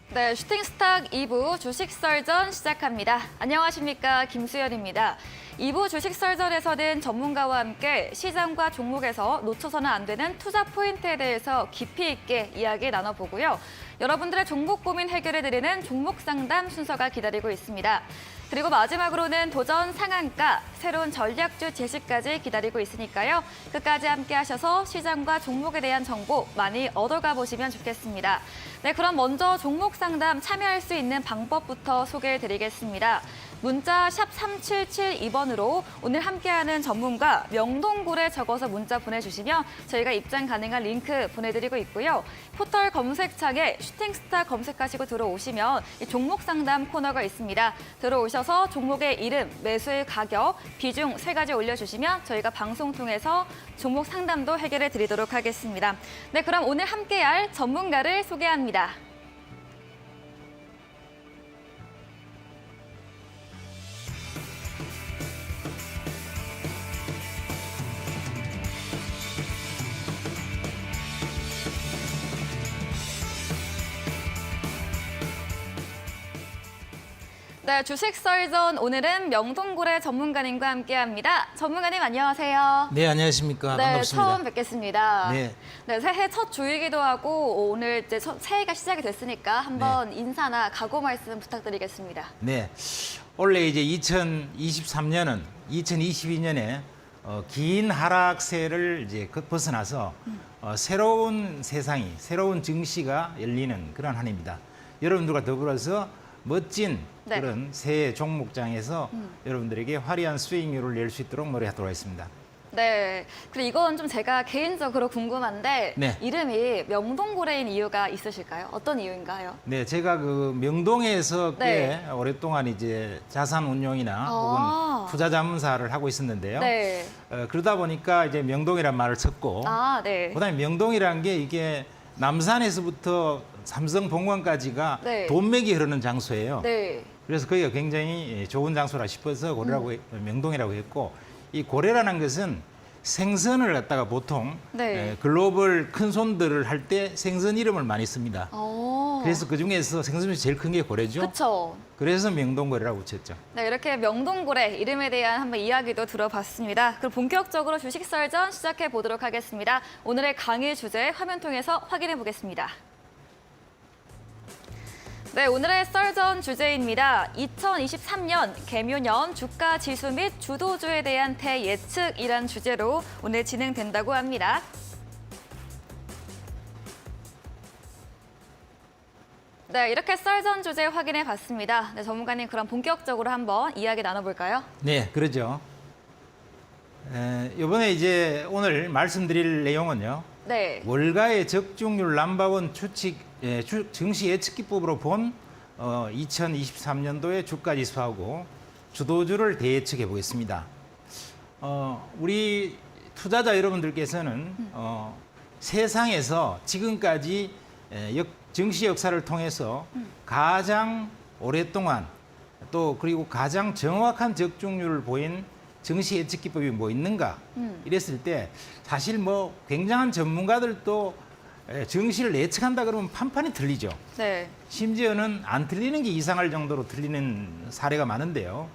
네, 슈팅스탁 2부 주식설전 시작합니다. 안녕하십니까, 김수연입니다. 2부 주식설전에서는 전문가와 함께 시장과 종목에서 놓쳐서는 안 되는 투자 포인트에 대해서 깊이 있게 이야기 나눠보고요. 여러분들의 종목 고민 해결해드리는 종목 상담 순서가 기다리고 있습니다. 그리고 마지막으로는 도전 상한가, 새로운 전략주 제시까지 기다리고 있으니까요. 끝까지 함께 하셔서 시장과 종목에 대한 정보 많이 얻어가 보시면 좋겠습니다. 네, 그럼 먼저 종목 상담 참여할 수 있는 방법부터 소개해드리겠습니다. 문자 샵 3772번으로 오늘 함께하는 전문가 명동고래 적어서 문자 보내주시면 저희가 입장 가능한 링크 보내드리고 있고요. 포털 검색창에 슈팅스타 검색하시고 들어오시면 이 종목 상담 코너가 있습니다. 들어오셔서 종목의 이름, 매수의 가격, 비중 세 가지 올려주시면 저희가 방송 통해서 종목 상담도 해결해 드리도록 하겠습니다. 네, 그럼 오늘 함께할 전문가를 소개합니다. 네, 주식설전 오늘은 명동고래 전문가님과 함께합니다. 전문가님 안녕하세요. 네, 안녕하십니까. 네, 반갑습니다. 처음 뵙겠습니다. 네. 네, 새해 첫 주이기도 하고 오늘 이제 새해가 시작이 됐으니까 한번 인사나 각오 말씀 부탁드리겠습니다. 네. 원래 이제 2023년은 2022년에 긴 하락세를 이제 벗어나서 새로운 세상이, 새로운 증시가 열리는 그런 한 해입니다. 여러분들과 더불어서 멋진 그런 새해 종목장에서 여러분들에게 화려한 수익률을 낼 수 있도록 노력하도록 하겠습니다. 네, 그리고 이건 좀 제가 개인적으로 궁금한데 이름이 명동고래인 이유가 있으실까요? 어떤 이유인가요? 네, 제가 그 명동에서 꽤 오랫동안 이제 자산 운용이나 혹은 투자 자문사를 하고 있었는데요. 그러다 보니까 이제 명동이란 말을 썼고, 그다음에 명동이란 게 이게 남산에서부터 삼성 본관까지가 돈맥이 흐르는 장소예요. 그래서 거기가 굉장히 좋은 장소라 싶어서 고래라고 명동이라고 했고, 이 고래라는 것은 생선을 갖다가 보통 글로벌 큰 손들을 할 때 생선 이름을 많이 씁니다. 그래서 그 중에서 생선 중에 제일 큰 게 고래죠. 그렇죠. 그래서 명동고래라고 붙였죠. 네, 이렇게 명동고래 이름에 대한 한번 이야기도 들어봤습니다. 그럼 본격적으로 주식설전 시작해 보도록 하겠습니다. 오늘의 강의 주제 화면 통해서 확인해 보겠습니다. 네, 오늘의 썰전 주제입니다. 2023년 개묘년 주가 지수 및 주도주에 대한 대예측이란 주제로 오늘 진행된다고 합니다. 네, 이렇게 썰전 주제 확인해 봤습니다. 네, 전문가님 그럼 본격적으로 한번 이야기 나눠볼까요? 네, 그러죠. 이번에 이제 오늘 말씀드릴 내용은요. 월가의 적중률 넘버원 추측 증시 예측기법으로 본 2023년도의 주가 지수하고 주도주를 대예측해 보겠습니다. 우리 투자자 여러분들께서는 세상에서 지금까지 증시 역사를 통해서 가장 오랫동안 또 그리고 가장 정확한 적중률을 보인 증시 예측기법이 뭐 있는가 이랬을 때 사실 뭐 굉장한 전문가들도 증시를 예측한다 그러면 판판이 틀리죠. 심지어는 안 틀리는 게 이상할 정도로 틀리는 사례가 많은데요.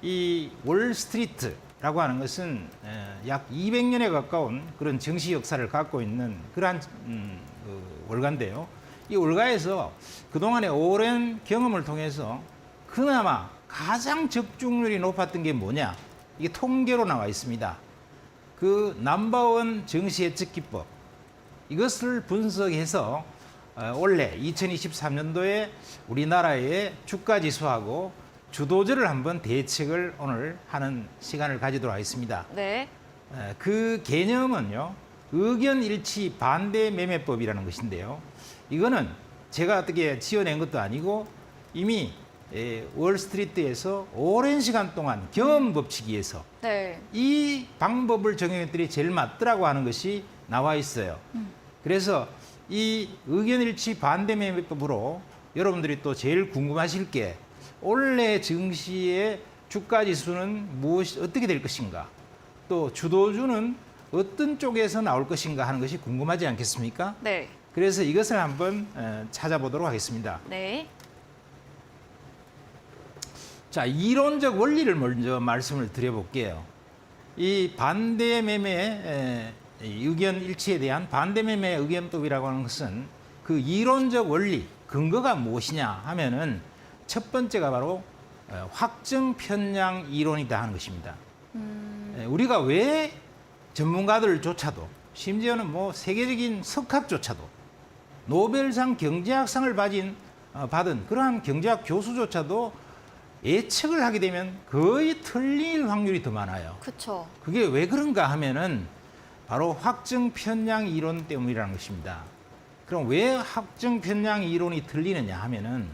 이 월스트리트라고 하는 것은 약 200년에 가까운 그런 증시 역사를 갖고 있는 그러한 월가인데요. 이 월가에서 그동안의 오랜 경험을 통해서 그나마 가장 적중률이 높았던 게 뭐냐? 이게 통계로 나와 있습니다. 그 넘버원 증시 예측 기법 이것을 분석해서 올해 2023년도에 우리나라의 주가 지수하고 주도주를 한번 대책을 오늘 하는 시간을 가지도록 하겠습니다. 그 개념은요. 의견 일치 반대 매매법이라는 것인데요. 이거는 제가 어떻게 지어낸 것도 아니고 이미 월스트리트에서 오랜 시간 동안 경험 법칙에서 이 방법을 적용했더니 제일 맞더라고 하는 것이 나와 있어요. 그래서 이 의견일치 반대 매매법으로 여러분들이 또 제일 궁금하실 게 올해 증시의 주가 지수는 어떻게 될 것인가, 또 주도주는 어떤 쪽에서 나올 것인가 하는 것이 궁금하지 않겠습니까? 그래서 이것을 한번 찾아보도록 하겠습니다. 네. 자, 이론적 원리를 먼저 말씀을 드려볼게요. 이 반대매매 의견 일치에 대한 반대매매 의견법이라고 하는 것은 그 이론적 원리, 근거가 무엇이냐 하면은 첫 번째가 바로 확정 편향 이론이다 하는 것입니다. 우리가 왜 전문가들조차도 심지어는 뭐 세계적인 석학조차도 노벨상 경제학상을 받은 그러한 경제학 교수조차도 예측을 하게 되면 거의 틀릴 확률이 더 많아요. 그렇죠. 그게 왜 그런가 하면은 바로 확정 편향 이론 때문이라는 것입니다. 그럼 왜 확정 편향 이론이 틀리느냐 하면은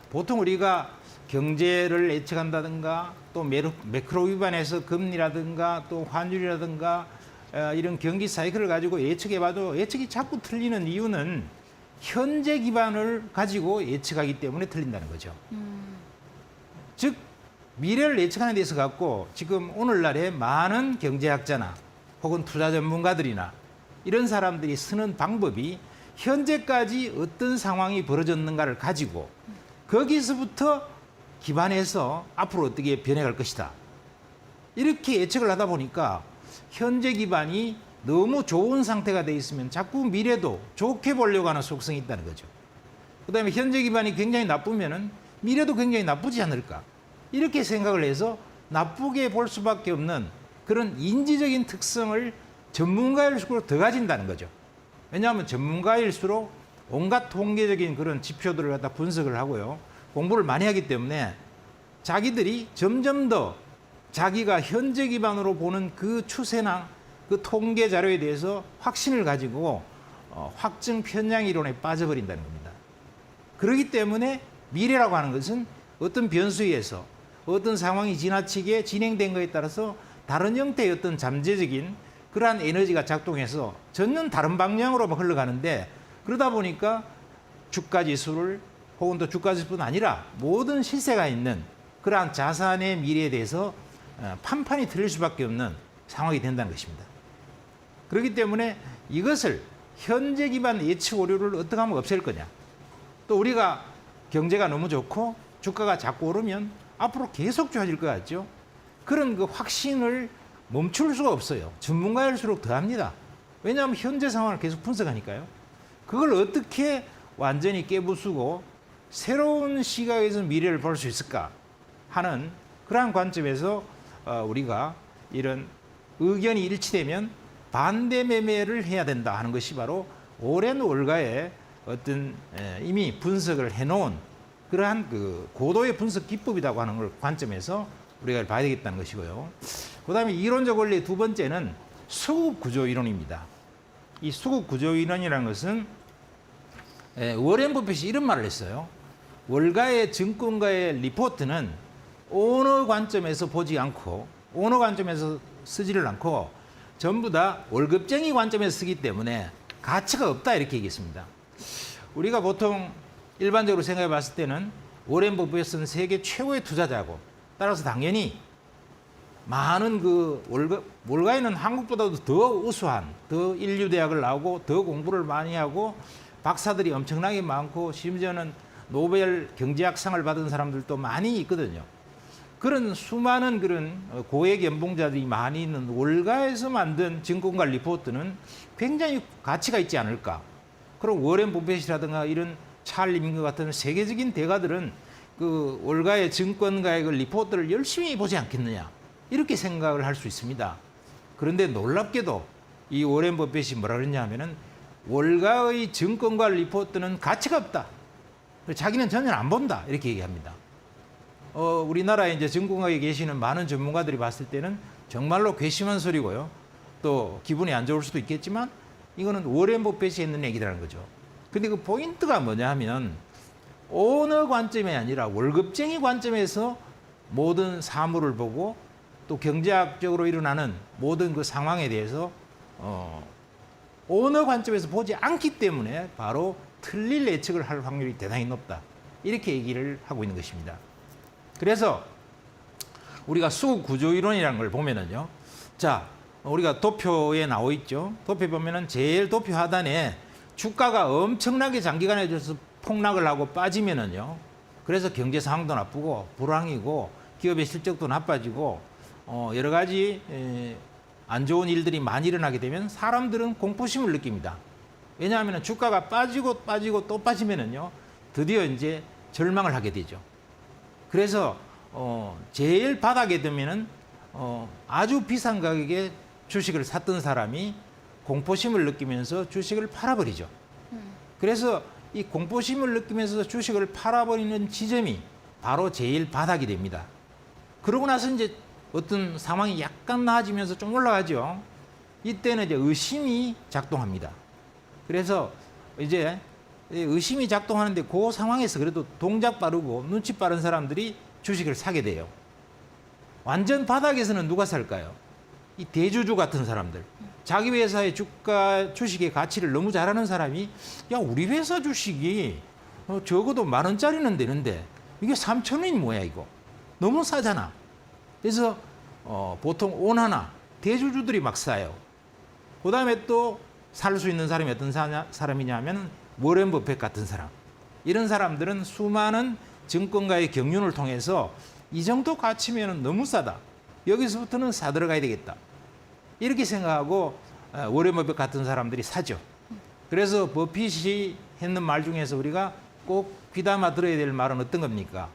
보통 우리가 경제를 예측한다든가 또 매크로 위반해서 금리라든가 또 환율이라든가 이런 경기 사이클을 가지고 예측해봐도 예측이 자꾸 틀리는 이유는 현재 기반을 가지고 예측하기 때문에 틀린다는 거죠. 즉 미래를 예측하는 데 있어 갖고 지금 오늘날에 많은 경제학자나 혹은 투자 전문가들이나 이런 사람들이 쓰는 방법이 현재까지 어떤 상황이 벌어졌는가를 가지고 거기서부터 기반해서 앞으로 어떻게 변해갈 것이다. 이렇게 예측을 하다 보니까 현재 기반이 너무 좋은 상태가 돼 있으면 자꾸 미래도 좋게 보려고 하는 속성이 있다는 거죠. 그다음에 현재 기반이 굉장히 나쁘면은 미래도 굉장히 나쁘지 않을까. 이렇게 생각을 해서 나쁘게 볼 수밖에 없는 그런 인지적인 특성을 전문가일수록 더 가진다는 거죠. 왜냐하면 전문가일수록 온갖 통계적인 그런 지표들을 갖다 분석을 하고요. 공부를 많이 하기 때문에 자기들이 점점 더 자기가 현재 기반으로 보는 그 추세나 그 통계 자료에 대해서 확신을 가지고 확증 편향 이론에 빠져버린다는 겁니다. 그렇기 때문에 미래라고 하는 것은 어떤 변수에 의해서 어떤 상황이 지나치게 진행된 것에 따라서 다른 형태의 어떤 잠재적인 그러한 에너지가 작동해서 전혀 다른 방향으로 흘러가는데 그러다 보니까 주가 지수를 혹은 또 주가 지수뿐 아니라 모든 시세가 있는 그러한 자산의 미래에 대해서 판판이 틀릴 수밖에 없는 상황이 된다는 것입니다. 그렇기 때문에 이것을 현재 기반 예측 오류를 어떻게 하면 없앨 거냐. 또 우리가 경제가 너무 좋고 주가가 자꾸 오르면 앞으로 계속 좋아질 것 같죠. 그런 그 확신을 멈출 수가 없어요. 전문가일수록 더합니다. 왜냐하면 현재 상황을 계속 분석하니까요. 그걸 어떻게 완전히 깨부수고 새로운 시각에서 미래를 볼 수 있을까 하는 그러한 관점에서 우리가 이런 의견이 일치되면 반대 매매를 해야 된다 하는 것이 바로 오랜 월가의 어떤 이미 분석을 해놓은 그러한 그 고도의 분석 기법이라고 하는 걸 관점에서 우리가 봐야 되겠다는 것이고요. 그다음에 이론적 원리의 두 번째는 수급 구조 이론입니다. 이 수급 구조 이론이라는 것은 워렌 버핏이 이런 말을 했어요. 월가의 증권가의 리포트는 어느 관점에서 보지 않고 어느 관점에서 쓰지를 않고 전부 다 월급쟁이 관점에서 쓰기 때문에 가치가 없다 이렇게 얘기했습니다. 우리가 보통 일반적으로 생각해 봤을 때는 워렌 버핏은 세계 최고의 투자자고 따라서 당연히 많은 그 월가에는 한국보다도 더 우수한 더 인류 대학을 나오고 더 공부를 많이 하고 박사들이 엄청나게 많고 심지어는 노벨 경제학상을 받은 사람들도 많이 있거든요. 그런 수많은 그런 고액 연봉자들이 많이 있는 월가에서 만든 증권가 리포트는 굉장히 가치가 있지 않을까. 그럼 워렌 버핏이라든가 이런 찰리 밍거 같은 세계적인 대가들은 그 월가의 증권가의 그 리포트를 열심히 보지 않겠느냐. 이렇게 생각을 할 수 있습니다. 그런데 놀랍게도 이 워렌 버핏이 뭐라 그랬냐 하면은 월가의 증권가 리포트는 가치가 없다. 자기는 전혀 안 본다. 이렇게 얘기합니다. 우리나라에 이제 증권가에 계시는 많은 전문가들이 봤을 때는 정말로 괘씸한 소리고요. 또 기분이 안 좋을 수도 있겠지만 이거는 워렌 버핏이 했는 얘기라는 거죠. 근데 그 포인트가 뭐냐 하면 어느 관점이 아니라 월급쟁이 관점에서 모든 사물을 보고 또 경제학적으로 일어나는 모든 그 상황에 대해서 어느 관점에서 보지 않기 때문에 바로 틀릴 예측을 할 확률이 대단히 높다. 이렇게 얘기를 하고 있는 것입니다. 그래서 우리가 수급 구조 이론이라는 걸 보면은요. 자, 우리가 도표에 나와 있죠. 도표 보면은 제일 도표 하단에 주가가 엄청나게 장기간에 걸쳐서 폭락을 하고 빠지면은요. 그래서 경제 상황도 나쁘고 불황이고 기업의 실적도 나빠지고 여러 가지 안 좋은 일들이 많이 일어나게 되면 사람들은 공포심을 느낍니다. 왜냐하면 주가가 빠지고 또 빠지면은요. 드디어 이제 절망을 하게 되죠. 그래서 제일 바닥에 되면은 아주 비싼 가격에 주식을 샀던 사람이 공포심을 느끼면서 주식을 팔아버리죠. 그래서 이 공포심을 느끼면서 주식을 팔아버리는 지점이 바로 제일 바닥이 됩니다. 그러고 나서 이제 어떤 상황이 약간 나아지면서 좀 올라가죠. 이때는 이제 의심이 작동합니다. 그래서 이제 의심이 작동하는데 그 상황에서 그래도 동작 빠르고 눈치 빠른 사람들이 주식을 사게 돼요. 완전 바닥에서는 누가 살까요? 이 대주주 같은 사람들. 자기 회사의 주식의 가치를 너무 잘 아는 사람이 야 우리 회사 주식이 적어도 10,000원짜리는 되는데 이게 3,000원이 뭐야 이거. 너무 싸잖아. 그래서 보통 오나나 대주주들이 막 사요. 그 다음에 또 살 수 있는 사람이 어떤 사람이냐 하면 워렌 버핏 같은 사람. 이런 사람들은 수많은 증권가의 경륜을 통해서 이 정도 가치면 너무 싸다. 여기서부터는 사들어가야 되겠다. 이렇게 생각하고 워렌 버핏 같은 사람들이 사죠. 그래서 버핏이 했는 말 중에서 우리가 꼭 귀담아 들어야 될 말은 어떤 겁니까?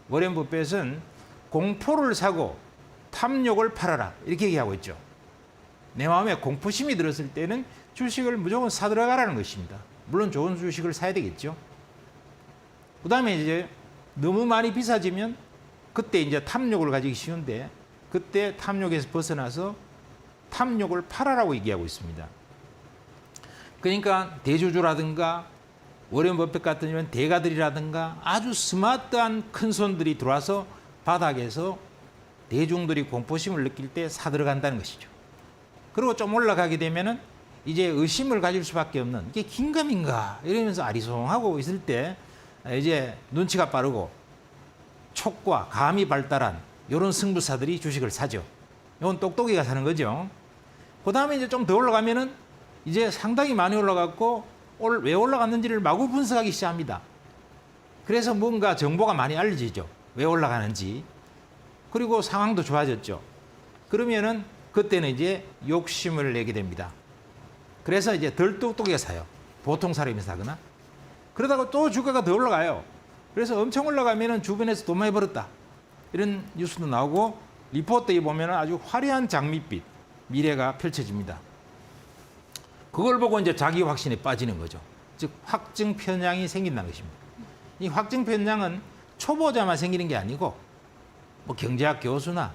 워렌 버핏은 공포를 사고 탐욕을 팔아라. 이렇게 얘기하고 있죠. 내 마음에 공포심이 들었을 때는 주식을 무조건 사들어가라는 것입니다. 물론 좋은 주식을 사야 되겠죠. 그 다음에 이제 너무 많이 비싸지면 그때 이제 탐욕을 가지기 쉬운데 그때 탐욕에서 벗어나서 탐욕을 팔아라고 얘기하고 있습니다. 그러니까 대주주라든가 워렌 버핏 같은 이런 대가들이라든가 아주 스마트한 큰 손들이 들어와서 바닥에서 대중들이 공포심을 느낄 때 사들어간다는 것이죠. 그리고 좀 올라가게 되면은 이제 의심을 가질 수밖에 없는 이게 긴가민가 이러면서 아리송하고 있을 때 이제 눈치가 빠르고 촉과 감이 발달한 이런 승부사들이 주식을 사죠. 이건 똑똑이가 사는 거죠. 그 다음에 이제 좀 더 올라가면은 이제 상당히 많이 올라갔고 왜 올라갔는지를 마구 분석하기 시작합니다. 그래서 뭔가 정보가 많이 알려지죠. 왜 올라가는지. 그리고 상황도 좋아졌죠. 그러면은 그때는 이제 욕심을 내게 됩니다. 그래서 이제 덜 똑똑하게 사요. 보통 사람이 사거나. 그러다가 또 주가가 더 올라가요. 그래서 엄청 올라가면은 주변에서 돈 많이 벌었다. 이런 뉴스도 나오고 리포트에 보면은 아주 화려한 장밋빛 미래가 펼쳐집니다. 그걸 보고 이제 자기 확신에 빠지는 거죠. 즉 확증 편향이 생긴다는 것입니다. 이 확증 편향은 초보자만 생기는 게 아니고 뭐 경제학 교수나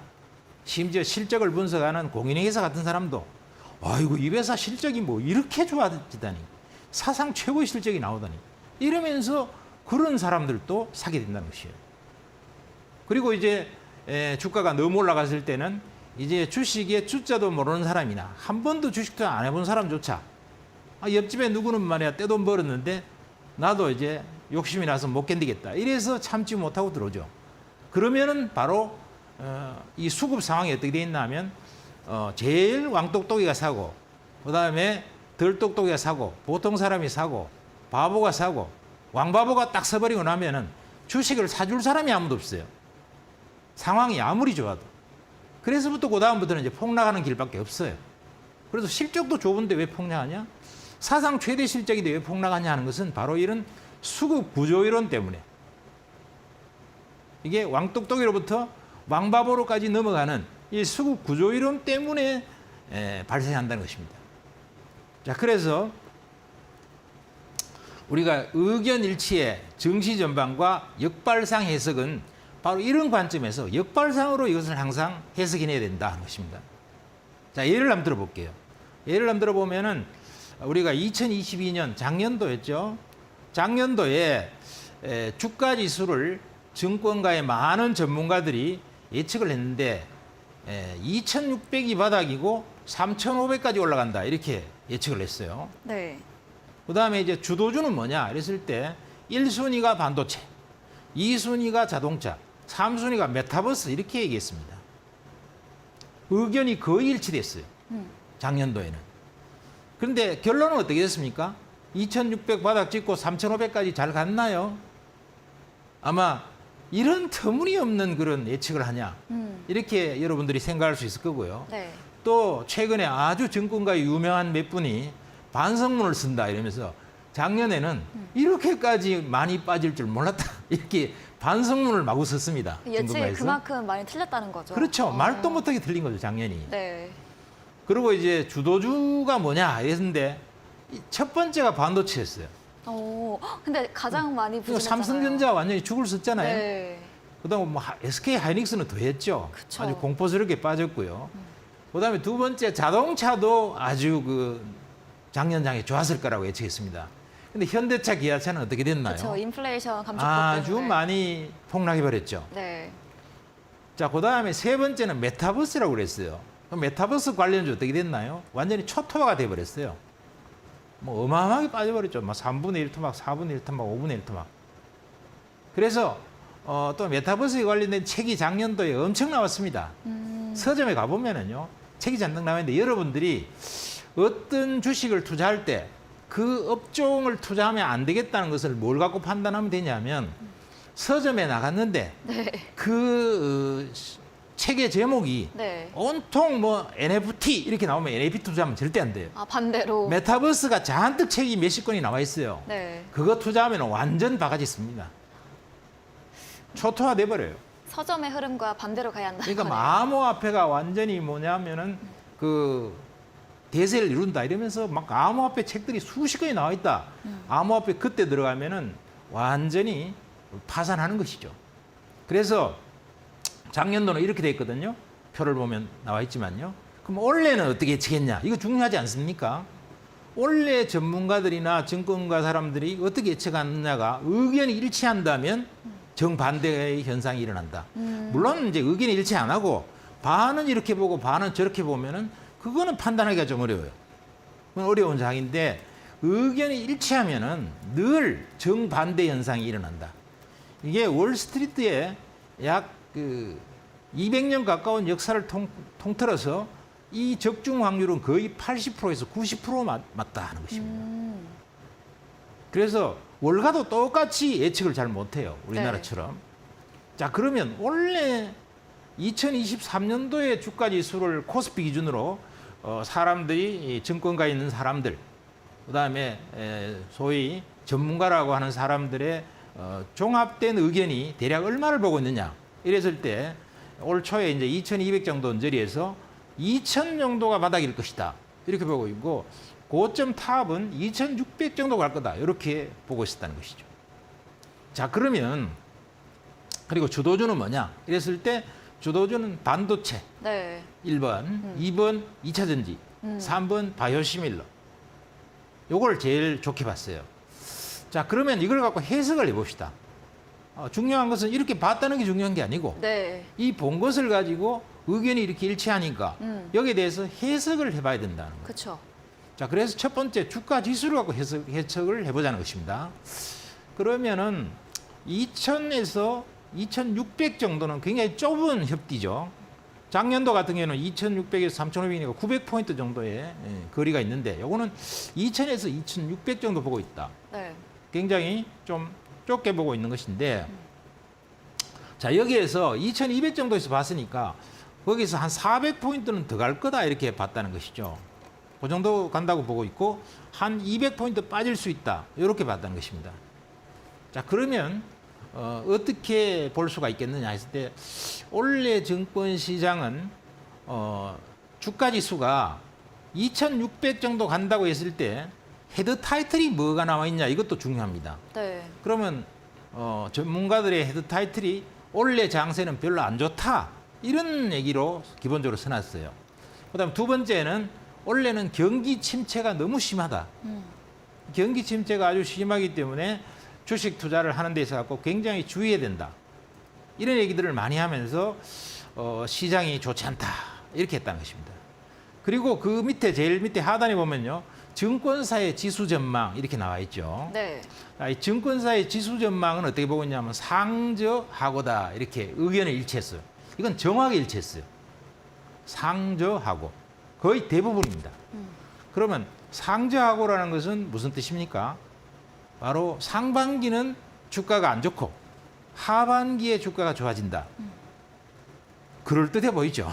심지어 실적을 분석하는 공인회계사 같은 사람도 아이고 이 회사 실적이 뭐 이렇게 좋아지다니 사상 최고의 실적이 나오다니 이러면서 그런 사람들도 사게 된다는 것이에요. 그리고 이제 주가가 너무 올라갔을 때는 이제 주식의 주자도 모르는 사람이나 한 번도 주식 투자 안 해본 사람조차 옆집에 누구는 말이야 떼돈 벌었는데 나도 이제 욕심이 나서 못 견디겠다 이래서 참지 못하고 들어오죠. 그러면은 바로 이 수급 상황이 어떻게 돼 있나 하면 제일 왕똑똑이가 사고 그 다음에 덜 똑똑이가 사고 보통 사람이 사고 바보가 사고 왕바보가 딱 사버리고 나면은 주식을 사줄 사람이 아무도 없어요. 상황이 아무리 좋아도. 그래서부터 그 다음부터는 이제 폭락하는 길밖에 없어요. 그래서 실적도 좋은데 왜 폭락하냐? 사상 최대 실적인데 왜 폭락하냐 하는 것은 바로 이런 수급 구조이론 때문에 이게 왕똑똑이로부터 왕바보로까지 넘어가는 이 수급 구조이론 때문에 발생한다는 것입니다. 자, 그래서 우리가 의견 일치의 증시 전반과 역발상 해석은 바로 이런 관점에서 역발상으로 이것을 항상 해석해내야 된다 하는 것입니다. 자, 예를 한번 들어볼게요. 예를 한번 들어보면은 우리가 2022년 작년도였죠. 작년도에 주가 지수를 증권가의 많은 전문가들이 예측을 했는데 2,600이 바닥이고 3,500까지 올라간다 이렇게 예측을 했어요. 네. 그 다음에 이제 주도주는 뭐냐 이랬을 때 1순위가 반도체, 2순위가 자동차, 3순위가 메타버스 이렇게 얘기했습니다. 의견이 거의 일치됐어요. 작년도에는. 그런데 결론은 어떻게 됐습니까? 2,600 바닥 찍고 3,500까지 잘 갔나요? 아마 이런 터무니없는 그런 예측을 하냐. 이렇게 여러분들이 생각할 수 있을 거고요. 네. 또 최근에 아주 증권가에 유명한 몇 분이 반성문을 쓴다 이러면서 작년에는 이렇게까지 많이 빠질 줄 몰랐다. 이렇게 반성문을 마구 썼습니다. 예측이 증권가에서. 그만큼 많이 틀렸다는 거죠. 그렇죠. 말도 못하게 틀린 거죠, 작년이. 네. 그리고 이제 주도주가 뭐냐 이랬는데 첫 번째가 반도체였어요. 근데 가장 많이 그리고 부진했잖아요. 삼성전자 완전히 죽을 썼잖아요. 네. 그다음에 뭐 SK 하이닉스는 더 했죠. 그쵸. 아주 공포스럽게 빠졌고요. 그다음에 두 번째 자동차도 아주 그 작년장에 좋았을 거라고 예측했습니다. 근데 현대차, 기아차는 어떻게 됐나요? 그렇죠. 인플레이션 감축법 아주 때문에. 많이 폭락해 버렸죠. 네. 자, 그다음에 세 번째는 메타버스라고 그랬어요. 그럼 메타버스 관련주 어떻게 됐나요? 완전히 초토화가 돼 버렸어요. 뭐 어마어마하게 빠져버렸죠. 막 3분의 1 토막, 4분의 1 토막, 5분의 1 토막. 그래서 또 메타버스에 관련된 책이 작년도에 엄청 나왔습니다. 서점에 가보면은요, 책이 잔뜩 나왔는데 여러분들이 어떤 주식을 투자할 때 그 업종을 투자하면 안 되겠다는 것을 뭘 갖고 판단하면 되냐면 서점에 나갔는데 네. 그 책의 제목이 네. 온통 뭐 NFT 이렇게 나오면 NFT 투자하면 절대 안 돼요. 아, 반대로. 메타버스가 잔뜩 책이 몇십 권이 나와 있어요. 네. 그거 투자하면 완전 바가지 씁니다. 초토화 돼버려요. 서점의 흐름과 반대로 가야 한다. 그러니까 암호화폐가 완전히 뭐냐면은 그 대세를 이룬다 이러면서 막 암호화폐 책들이 수십 권이 나와 있다. 암호화폐 그때 들어가면은 완전히 파산하는 것이죠. 그래서 작년도는 이렇게 돼 있거든요. 표를 보면 나와 있지만요. 그럼 올해는 어떻게 예측했냐? 이거 중요하지 않습니까? 올해 전문가들이나 증권가 사람들이 어떻게 예측하느냐가 의견이 일치한다면 정반대의 현상이 일어난다. 물론 이제 의견이 일치 안 하고 반은 이렇게 보고 반은 저렇게 보면은 그거는 판단하기가 좀 어려워요. 그건 어려운 장인데 의견이 일치하면은 늘 정반대 현상이 일어난다. 이게 월스트리트에 약 그 200년 가까운 역사를 통틀어서 이 적중 확률은 거의 80%에서 90% 맞다 하는 것입니다. 그래서 월가도 똑같이 예측을 잘 못해요. 우리나라처럼. 자, 그러면 원래 2023년도에 주가지수를 코스피 기준으로 사람들이 증권가에 있는 사람들, 그다음에 소위 전문가라고 하는 사람들의 종합된 의견이 대략 얼마를 보고 있느냐. 이랬을 때 올 초에 이제 2,200 정도 언저리에서 2,000 정도가 바닥일 것이다. 이렇게 보고 있고 고점 탑은 2,600 정도 갈 거다. 이렇게 보고 있었다는 것이죠. 자, 그러면 그리고 주도주는 뭐냐? 이랬을 때 주도주는 반도체 네. 1번, 2번 2차 전지, 3번 바이오시밀러. 요걸 제일 좋게 봤어요. 자, 그러면 이걸 갖고 해석을 해봅시다. 중요한 것은 이렇게 봤다는 게 중요한 게 아니고 네. 이 본 것을 가지고 의견이 이렇게 일치하니까 여기에 대해서 해석을 해봐야 된다는 거예요. 그렇죠. 자, 그래서 첫 번째 주가 지수를 갖고 해석을 해보자는 것입니다. 그러면은 2,000에서 2,600 정도는 굉장히 좁은 협디죠. 작년도 같은 경우는 2,600에서 3,500이니까 900포인트 정도의 거리가 있는데 요거는 2,000에서 2,600 정도 보고 있다. 네. 굉장히 좀 좁게 보고 있는 것인데 자, 여기에서 2,200 정도에서 봤으니까 거기서 한 400포인트는 더 갈 거다 이렇게 봤다는 것이죠. 그 정도 간다고 보고 있고 한 200포인트 빠질 수 있다 이렇게 봤다는 것입니다. 자, 그러면 어떻게 볼 수가 있겠느냐 했을 때 올해 증권시장은 주가지수가 2,600 정도 간다고 했을 때 헤드 타이틀이 뭐가 나와 있냐 이것도 중요합니다. 네. 그러면 전문가들의 헤드 타이틀이 올해 장세는 별로 안 좋다 이런 얘기로 기본적으로 써놨어요. 그다음 두 번째는 올해는 경기 침체가 너무 심하다. 경기 침체가 아주 심하기 때문에 주식 투자를 하는 데 있어서 굉장히 주의해야 된다. 이런 얘기들을 많이 하면서 시장이 좋지 않다 이렇게 했다는 것입니다. 그리고 그 밑에 제일 밑에 하단에 보면요. 증권사의 지수 전망 이렇게 나와 있죠. 네. 이 증권사의 지수 전망은 어떻게 보고 있냐면 상저하고다 이렇게 의견을 일치했어요. 이건 정확히 일치했어요. 상저하고 거의 대부분입니다. 그러면 상저하고라는 것은 무슨 뜻입니까? 바로 상반기는 주가가 안 좋고 하반기에 주가가 좋아진다. 그럴듯해 보이죠.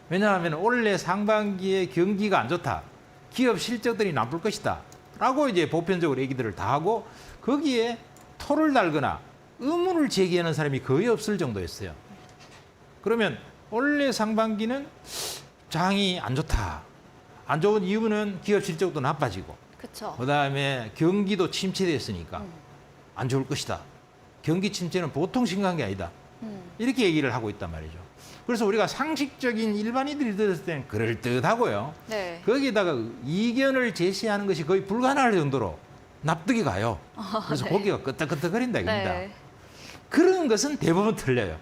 왜냐하면 올해 상반기에 경기가 안 좋다. 기업 실적들이 나쁠 것이다. 라고 이제 보편적으로 얘기들을 다 하고 거기에 토를 달거나 의문을 제기하는 사람이 거의 없을 정도였어요. 그러면 올해 상반기는 장이 안 좋다. 안 좋은 이유는 기업 실적도 나빠지고 그렇죠. 그다음에 경기도 침체됐으니까 안 좋을 것이다. 경기 침체는 보통 심각한 게 아니다. 이렇게 얘기를 하고 있단 말이죠. 그래서 우리가 상식적인 일반인들이 들었을 때는 그럴듯하고요. 네. 거기에다가 이견을 제시하는 것이 거의 불가능할 정도로 납득이 가요. 그래서 네. 고개가 끄덕끄덕거린다 이겁니다. 네. 그런 것은 대부분 틀려요.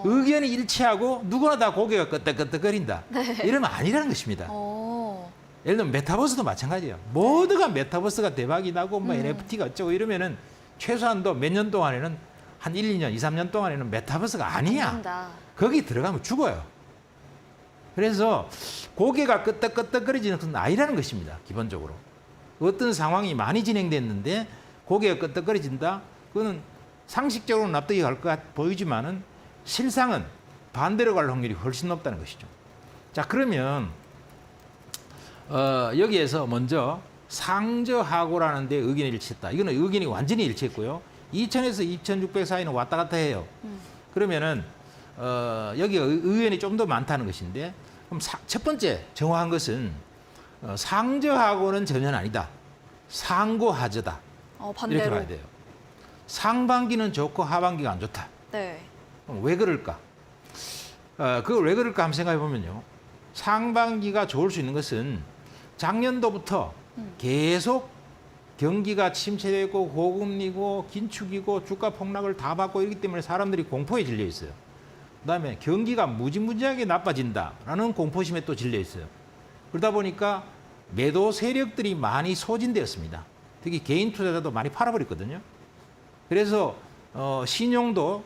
의견이 일치하고 누구나 다 고개가 끄덕끄덕거린다. 이러면 아니라는 것입니다. 예를 들면 메타버스도 마찬가지예요. 모두가 메타버스가 대박이 나고 뭐 NFT가 어쩌고 이러면은 최소한도 몇 년 동안에는 한 1, 2년, 2, 3년 동안에는 메타버스가 아니야. 된다. 거기 들어가면 죽어요. 그래서 고개가 끄덕끄덕거리지는 것은 아니라는 것입니다. 기본적으로. 어떤 상황이 많이 진행됐는데 고개가 끄덕거려진다. 그거는 상식적으로 납득이 갈 것 보이지만은 실상은 반대로 갈 확률이 훨씬 높다는 것이죠. 자, 그러면 여기에서 먼저 상저하고라는 데 의견이 일치했다. 이거는 의견이 완전히 일치했고요. 2000에서 2600 사이는 왔다 갔다 해요. 그러면은 여기 의견이 좀 더 많다는 것인데 그럼 첫 번째 정확한 것은 상저하고는 전혀 아니다. 상고하저다. 반대로. 이렇게 봐야 돼요. 상반기는 좋고 하반기가 안 좋다. 네. 그럼 왜 그럴까? 그걸 왜 그럴까 한번 생각해 보면요. 상반기가 좋을 수 있는 것은 작년도부터 계속 경기가 침체되고 고금리고 긴축이고 주가 폭락을 다 받고 이기 때문에 사람들이 공포에 질려 있어요. 그다음에 경기가 무지무지하게 나빠진다라는 공포심에 또 질려 있어요. 그러다 보니까 매도 세력들이 많이 소진되었습니다. 특히 개인 투자자도 많이 팔아버렸거든요. 그래서 신용도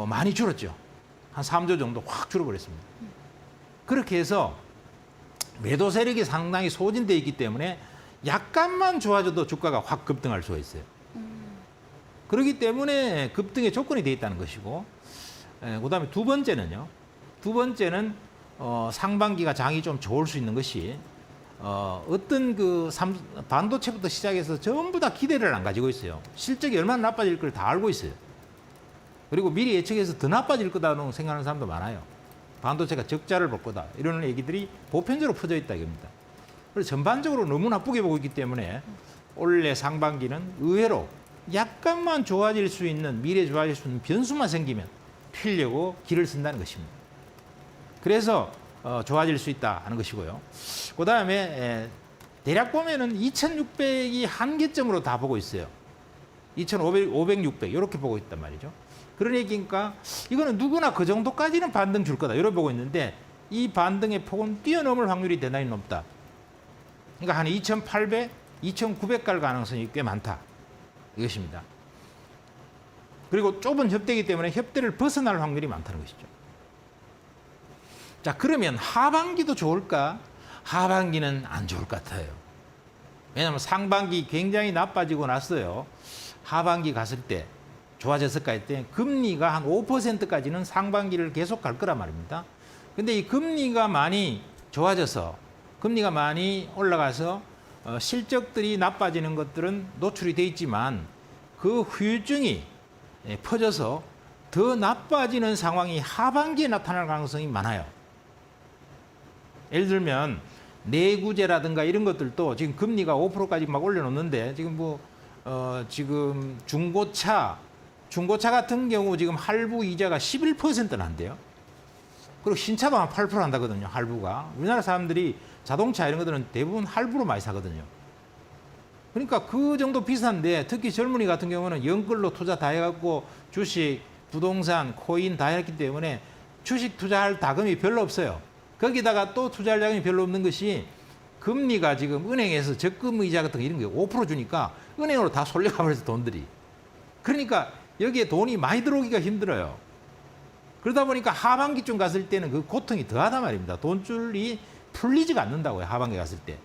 많이 줄었죠. 한 3조 정도 확 줄어버렸습니다. 그렇게 해서 매도 세력이 상당히 소진되어 있기 때문에 약간만 좋아져도 주가가 확 급등할 수가 있어요. 그렇기 때문에 급등의 조건이 되어 있다는 것이고, 그다음에 두 번째는요. 두 번째는 상반기가 장이 좀 좋을 수 있는 것이 어떤 반도체부터 시작해서 전부 다 기대를 안 가지고 있어요. 실적이 얼마나 나빠질 걸 다 알고 있어요. 그리고 미리 예측해서 더 나빠질 거다라고 생각하는 사람도 많아요. 반도체가 적자를 볼 거다. 이런 얘기들이 보편적으로 퍼져 있다 이겁니다. 그래서 전반적으로 너무 나쁘게 보고 있기 때문에 올해 상반기는 의외로 약간만 좋아질 수 있는, 미래 좋아질 수 있는 변수만 생기면 피려고 길을 쓴다는 것입니다. 그래서 좋아질 수 있다 하는 것이고요. 그 다음에 대략 보면은 2600이 한계점으로 다 보고 있어요. 2500, 500, 600 이렇게 보고 있단 말이죠. 그런 얘기니까 이거는 누구나 그 정도까지는 반등 줄 거다 이렇게 보고 있는데 이 반등의 폭은 뛰어넘을 확률이 대단히 높다. 그러니까 한 2800, 2900 갈 가능성이 꽤 많다. 이것입니다. 그리고 좁은 협대이기 때문에 협대를 벗어날 확률이 많다는 것이죠. 자, 그러면 하반기도 좋을까? 하반기는 안 좋을 것 같아요. 왜냐하면 상반기 굉장히 나빠지고 났어요. 하반기 갔을 때 좋아졌을까 했더니 금리가 한 5%까지는 상반기를 계속 갈 거란 말입니다. 근데 이 금리가 많이 좋아져서 금리가 많이 올라가서 실적들이 나빠지는 것들은 노출이 돼 있지만 그 후유증이 퍼져서 더 나빠지는 상황이 하반기에 나타날 가능성이 많아요. 예를 들면 내구재라든가 이런 것들도 지금 금리가 5%까지 막 올려놓는데 지금 지금 중고차 같은 경우 지금 할부 이자가 11%나 한대요. 그리고 신차도 한 8% 한다거든요. 할부가. 우리나라 사람들이 자동차 이런 것들은 대부분 할부로 많이 사거든요. 그러니까 그 정도 비싼데 특히 젊은이 같은 경우는 연끌로 투자 다 해갖고 주식, 부동산, 코인 다 했기 때문에 주식 투자할 자금이 별로 없어요. 거기다가 또 투자할 자금이 별로 없는 것이 금리가 지금 은행에서 적금 의자 같은 거 이런 게 5% 주니까 은행으로 다 솔려가버려서 돈들이. 그러니까 여기에 돈이 많이 들어오기가 힘들어요. 그러다 보니까 하반기쯤 갔을 때는 그 고통이 더하단 말입니다. 돈줄이 풀리지가 않는다고요. 하반기 갔을 때.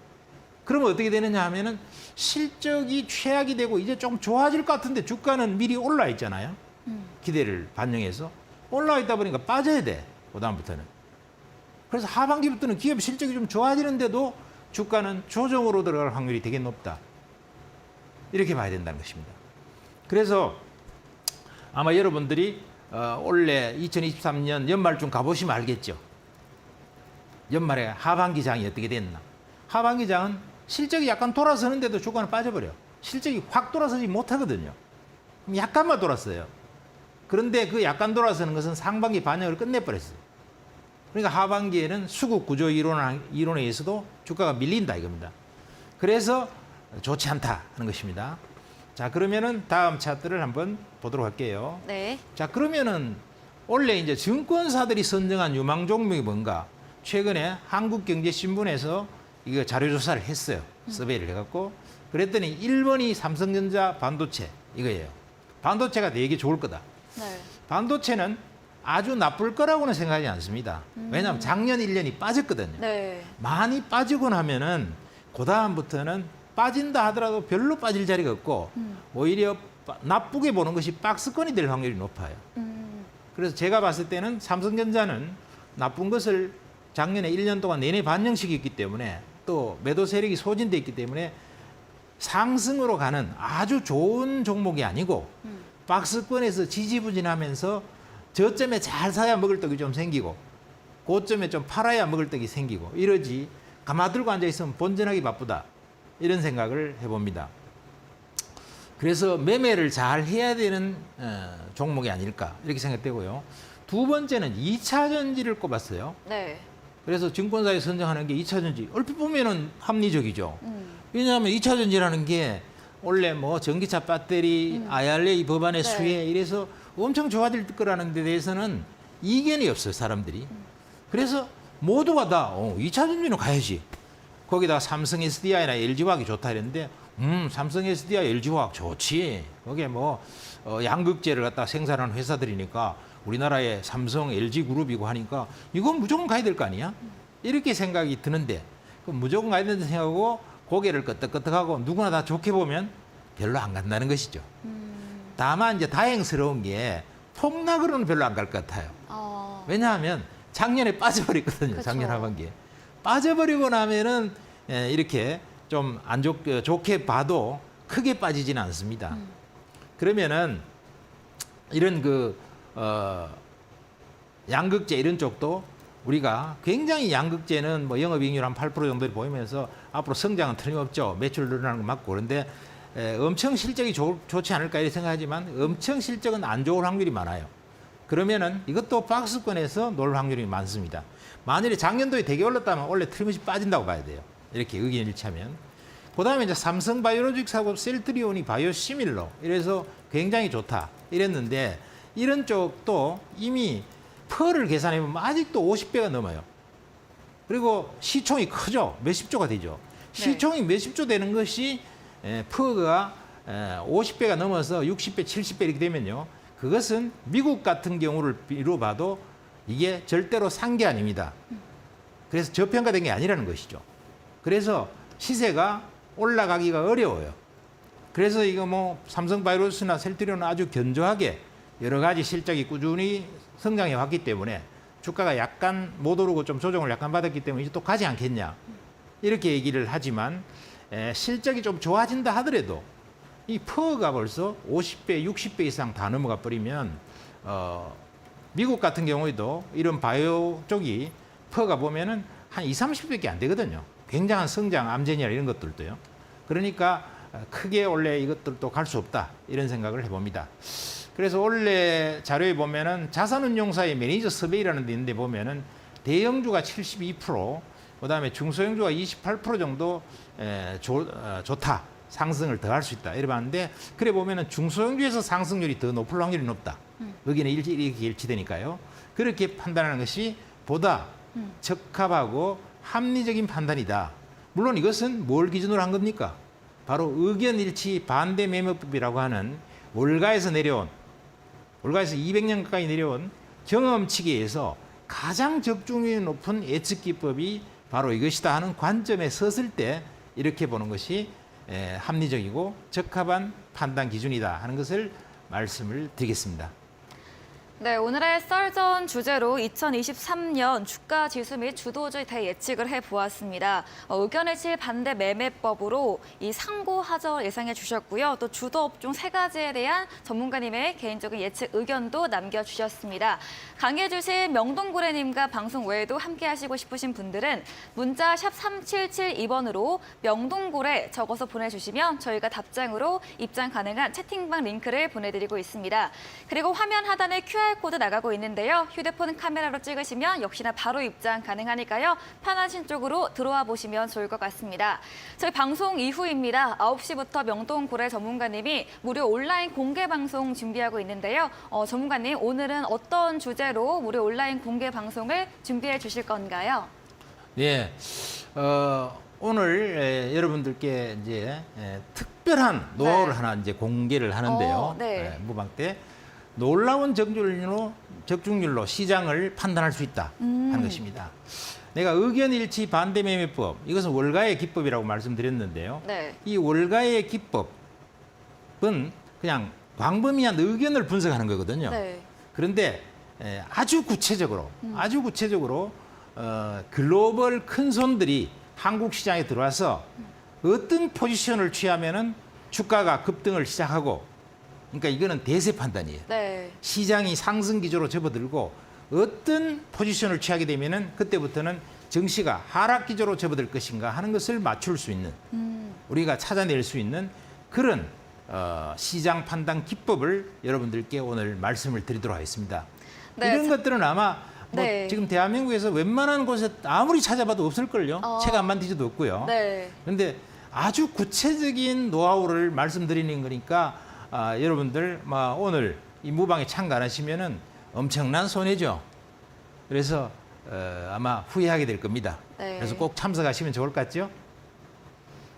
그러면 어떻게 되느냐 하면은 실적이 최악이 되고 이제 좀 좋아질 것 같은데 주가는 미리 올라 있잖아요. 기대를 반영해서 올라와 있다 보니까 빠져야 돼. 그다음부터는. 그래서 하반기부터는 기업 실적이 좀 좋아지는데도 주가는 조정으로 들어갈 확률이 되게 높다. 이렇게 봐야 된다는 것입니다. 그래서 아마 여러분들이 올해 2023년 연말쯤 가보시면 알겠죠. 연말에 하반기 장이 어떻게 됐나. 하반기 장은 실적이 약간 돌아서는데도 주가는 빠져버려. 실적이 확 돌아서지 못하거든요. 약간만 돌았어요. 그런데 그 약간 돌아서는 것은 상반기 반영을 끝내버렸어요. 그러니까 하반기에는 수급 구조 이론에 의해서도 주가가 밀린다 이겁니다. 그래서 좋지 않다 하는 것입니다. 자, 그러면은 다음 차트를 한번 보도록 할게요. 네. 자, 그러면은 원래 이제 증권사들이 선정한 유망 종목이 뭔가? 최근에 한국경제신문에서 이거 자료조사를 했어요. 서베이를 해갖고. 그랬더니 1번이 삼성전자 반도체 이거예요. 반도체가 되게 좋을 거다. 네. 반도체는 아주 나쁠 거라고는 생각하지 않습니다. 왜냐하면 작년 1년이 빠졌거든요. 네. 많이 빠지고 나면은 그다음부터는 빠진다 하더라도 별로 빠질 자리가 없고 오히려 나쁘게 보는 것이 박스권이 될 확률이 높아요. 그래서 제가 봤을 때는 삼성전자는 나쁜 것을 작년에 1년 동안 내내 반영시켰기 때문에 또 매도 세력이 소진돼 있기 때문에 상승으로 가는 아주 좋은 종목이 아니고 박스권에서 지지부진하면서 저점에 잘 사야 먹을 떡이 좀 생기고 고점에 좀 팔아야 먹을 떡이 생기고 이러지 가마들고 앉아있으면 본전하기 바쁘다 이런 생각을 해봅니다. 그래서 매매를 잘 해야 되는 종목이 아닐까 이렇게 생각되고요. 두 번째는 2차 전지를 꼽았어요. 네. 그래서 증권사에 선정하는 게 2차 전지 얼핏 보면은 합리적이죠. 왜냐하면 2차 전지라는 게 원래 뭐 전기차 배터리, IRA 법안의 네. 수혜 이래서 엄청 좋아질 거라는 데 대해서는 이견이 없어요, 사람들이. 그래서 모두가 다 2차 전지는 가야지. 거기다 삼성 SDI나 LG화학이 좋다 이랬는데 삼성 SDI, LG화학 좋지. 거기에 뭐 양극재를 갖다 생산하는 회사들이니까 우리나라의 삼성, LG그룹이고 하니까 이건 무조건 가야 될 거 아니야? 이렇게 생각이 드는데 그럼 무조건 가야 된다고 생각하고 고개를 끄덕끄덕하고 누구나 다 좋게 보면 별로 안 간다는 것이죠. 다만 이제 다행스러운 게 폭락으로는 별로 안 갈 것 같아요. 왜냐하면 작년에 빠져버렸거든요. 그쵸. 작년 하반기에. 빠져버리고 나면은 이렇게 좀 안 좋게 봐도 크게 빠지지는 않습니다. 그러면은 이런 양극재 이런 쪽도 우리가 굉장히 양극재는 뭐 영업이익률 한 8% 정도 보이면서 앞으로 성장은 틀림없죠. 매출 늘어나는 건 맞고. 그런데 엄청 실적이 좋지 않을까 이렇게 생각하지만 엄청 실적은 안 좋을 확률이 많아요. 그러면은 이것도 박스권에서 놀 확률이 많습니다. 만일에 작년도에 되게 올랐다면 원래 틀림없이 빠진다고 봐야 돼요. 이렇게 의견 일치하면. 그 다음에 이제 삼성바이오로직스하고 셀트리온이 바이오시밀러 이래서 굉장히 좋다 이랬는데 이런 쪽도 이미 펄을 계산해보면 아직도 50배가 넘어요. 그리고 시총이 크죠. 몇십조가 되죠. 시총이 몇십조 되는 것이 펄가 50배가 넘어서 60배, 70배 이렇게 되면요. 그것은 미국 같은 경우를 비로 봐도 이게 절대로 산 게 아닙니다. 그래서 저평가된 게 아니라는 것이죠. 그래서 시세가 올라가기가 어려워요. 그래서 이거 뭐 삼성바이오로스나 셀트리온은 아주 견조하게 여러 가지 실적이 꾸준히 성장해 왔기 때문에 주가가 약간 못 오르고 좀 조정을 약간 받았기 때문에 이제 또 가지 않겠냐 이렇게 얘기를 하지만 실적이 좀 좋아진다 하더라도 이 퍼가 벌써 50배, 60배 이상 다 넘어가 버리면 미국 같은 경우에도 이런 바이오 쪽이 퍼가 보면은 한 20, 30배밖에 안 되거든요. 굉장한 성장, 암제니아 이런 것들도요. 그러니까 크게 원래 이것들도 갈 수 없다 이런 생각을 해봅니다. 그래서 원래 자료에 보면은 자산운용사의 매니저 서베이라는 데 있는데 보면은 대형주가 72%, 그다음에 중소형주가 28% 정도 좋다. 상승을 더 할 수 있다. 이래 봤는데 그래 보면은 중소형주에서 상승률이 더 높을 확률이 높다. 여기는 이렇게 일치되니까요. 그렇게 판단하는 것이 보다 적합하고 합리적인 판단이다. 물론 이것은 뭘 기준으로 한 겁니까? 바로 의견일치 반대 매매법이라고 하는 월가에서 200년 가까이 내려온 경험치기에서 가장 적중률이 높은 예측기법이 바로 이것이다 하는 관점에 섰을 때 이렇게 보는 것이 합리적이고 적합한 판단 기준이다 하는 것을 말씀을 드리겠습니다. 네, 오늘의 썰전 주제로 2023년 주가 지수 및 주도주 대예측을 해보았습니다. 의견일치 반대 매매법으로 이 상고 하저 예상해 주셨고요. 또 주도 업종 3가지에 대한 전문가님의 개인적인 예측 의견도 남겨주셨습니다. 강해주신 명동고래님과 방송 외에도 함께 하시고 싶으신 분들은 문자 샵 3772번으로 명동고래 적어서 보내주시면 저희가 답장으로 입장 가능한 채팅방 링크를 보내드리고 있습니다. 그리고 화면 하단에 QR코드 나가고 있는데요. 휴대폰 카메라로 찍으시면 역시나 바로 입장 가능하니까요. 편하신 쪽으로 들어와 보시면 좋을 것 같습니다. 저희 방송 이후입니다. 9시부터 명동고래 전문가님이 무료 온라인 공개 방송 준비하고 있는데요. 전문가님, 오늘은 어떤 주제로 무료 온라인 공개 방송을 준비해 주실 건가요? 네, 오늘 여러분들께 이제 특별한 노하우를 하나 이제 공개를 하는데요. 네. 무방 때 놀라운 적중률로 시장을 판단할 수 있다 하는 것입니다. 내가 의견일치 반대 매매법, 이것은 월가의 기법이라고 말씀드렸는데요. 네. 이 월가의 기법은 그냥 광범위한 의견을 분석하는 거거든요. 네. 그런데 아주 구체적으로 글로벌 큰 손들이 한국 시장에 들어와서 어떤 포지션을 취하면은 주가가 급등을 시작하고, 그러니까 이거는 대세 판단이에요. 네. 시장이 상승 기조로 접어들고 어떤 포지션을 취하게 되면은 그때부터는 증시가 하락 기조로 접어들 것인가 하는 것을 맞출 수 있는, 우리가 찾아낼 수 있는 그런 시장 판단 기법을 여러분들께 오늘 말씀을 드리도록 하겠습니다. 네, 이런 것들은 아마 네. 지금 대한민국에서 웬만한 곳에 아무리 찾아봐도 없을걸요. 책 안만 뒤져도 없고요. 네. 그런데 아주 구체적인 노하우를 말씀드리는 거니까 여러분들 오늘 이 무방에 참가하시면은 엄청난 손해죠. 그래서 아마 후회하게 될 겁니다. 네. 그래서 꼭 참석하시면 좋을 것 같죠?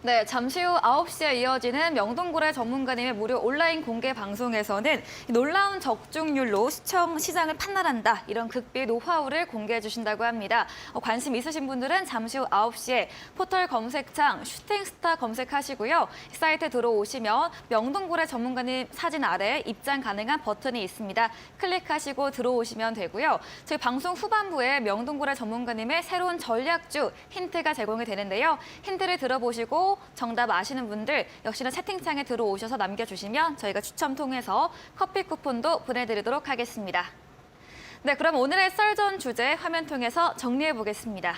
네, 잠시 후 9시에 이어지는 명동고래 전문가님의 무료 온라인 공개 방송에서는 놀라운 적중률로 시장을 판단한다, 이런 극비 노하우를 공개해 주신다고 합니다. 관심 있으신 분들은 잠시 후 9시에 포털 검색창 슈팅스타 검색하시고요. 사이트에 들어오시면 명동고래 전문가님 사진 아래 입장 가능한 버튼이 있습니다. 클릭하시고 들어오시면 되고요. 저희 방송 후반부에 명동고래 전문가님의 새로운 전략주 힌트가 제공이 되는데요. 힌트를 들어보시고 정답 아시는 분들 역시나 채팅창에 들어오셔서 남겨주시면 저희가 추첨 통해서 커피 쿠폰도 보내드리도록 하겠습니다. 네, 그럼 오늘의 썰전 주제 화면 통해서 정리해 보겠습니다.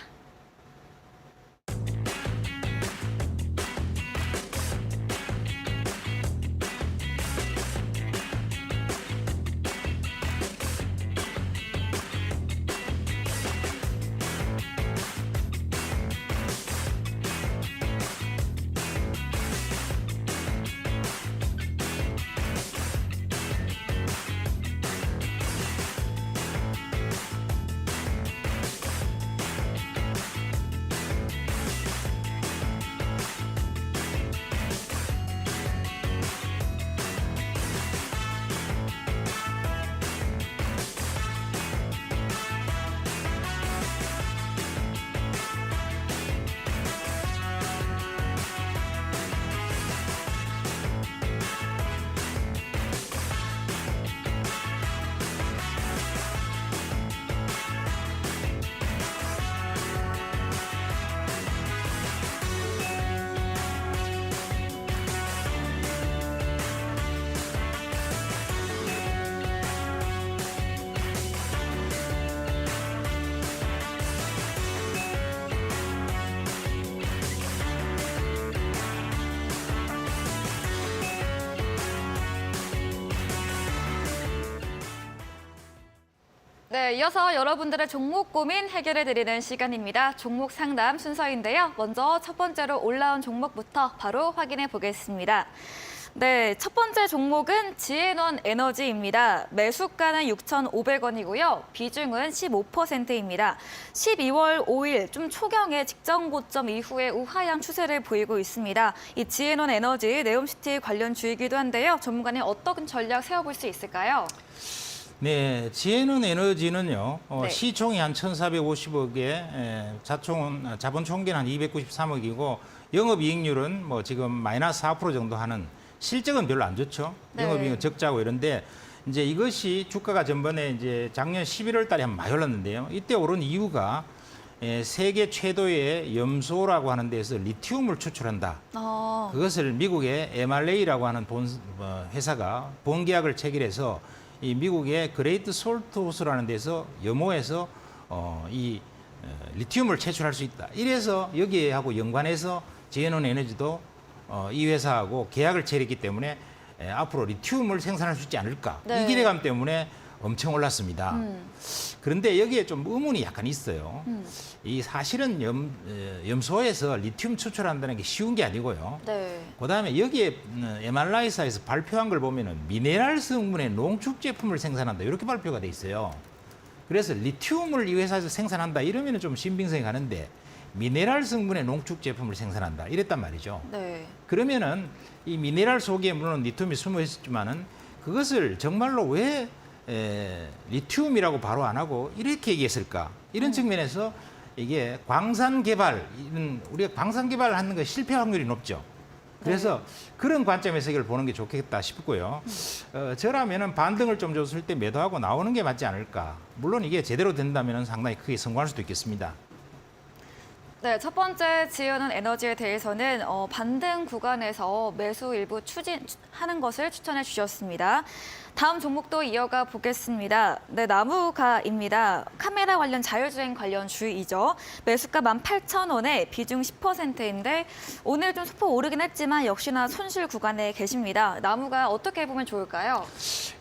네, 이어서 여러분들의 종목 고민 해결해드리는 시간입니다. 종목 상담 순서인데요. 먼저 첫 번째로 올라온 종목부터 바로 확인해 보겠습니다. 네, 첫 번째 종목은 지앤원 에너지입니다. 매수가는 6,500원이고요. 비중은 15%입니다. 12월 5일 좀 초경의 직전 고점 이후에 우하향 추세를 보이고 있습니다. 이 지앤원 에너지 네옴시티 관련 주이기도 한데요. 전문가님 어떤 전략 세워볼 수 있을까요? 네, 지앤원 에너지는요, 네. 시총이 한 1,450억에 자본 총계는 한 293억이고 영업이익률은 뭐 지금 마이너스 4% 정도 하는 실적은 별로 안 좋죠. 네. 영업이익은 적자고 이런데 이제 이것이 주가가 전번에 이제 작년 11월 달에 한번 많이 올랐는데요. 이때 오른 이유가 세계 최도의 염소라고 하는 데서 리튬을 추출한다. 그것을 미국의 MRA라고 하는 회사가 본계약을 체결해서 이 미국의 그레이트 솔트호스라는 데서 염호에서 리튬을 채취할 수 있다. 이래서 여기하고 연관해서 제에논 에너지도 이 회사하고 계약을 체결했기 때문에 앞으로 리튬을 생산할 수 있지 않을까. 네. 이 기대감 때문에 엄청 올랐습니다. 그런데 여기에 좀 의문이 약간 있어요. 이 사실은 염소에서 리튬 추출한다는 게 쉬운 게 아니고요. 네. 그다음에 여기에 MRI사에서 발표한 걸 보면은 미네랄 성분의 농축 제품을 생산한다 이렇게 발표가 돼 있어요. 그래서 리튬을 이 회사에서 생산한다 이러면은 좀 신빙성이 가는데 미네랄 성분의 농축 제품을 생산한다 이랬단 말이죠. 네. 그러면은 이 미네랄 속에 물론 리튬이 숨어 있었지만은 그것을 정말로 왜 리튬이라고 바로 안 하고 이렇게 얘기했을까? 이런 측면에서 이게 광산 개발, 우리가 광산 개발하는 거 실패 확률이 높죠. 그래서 그런 관점에서 이걸 보는 게 좋겠다 싶고요. 저라면은 반등을 좀 줬을 때 매도하고 나오는 게 맞지 않을까. 물론 이게 제대로 된다면 상당히 크게 성공할 수도 있겠습니다. 네, 첫 번째 지어는 에너지에 대해서는 반등 구간에서 매수 일부 추진하는 것을 추천해 주셨습니다. 다음 종목도 이어가 보겠습니다. 네, 나무가입니다. 카메라 관련 자율주행 관련 주이죠. 매수가 18,000원에 비중 10%인데 오늘 좀 소폭 오르긴 했지만 역시나 손실 구간에 계십니다. 나무가 어떻게 보면 좋을까요?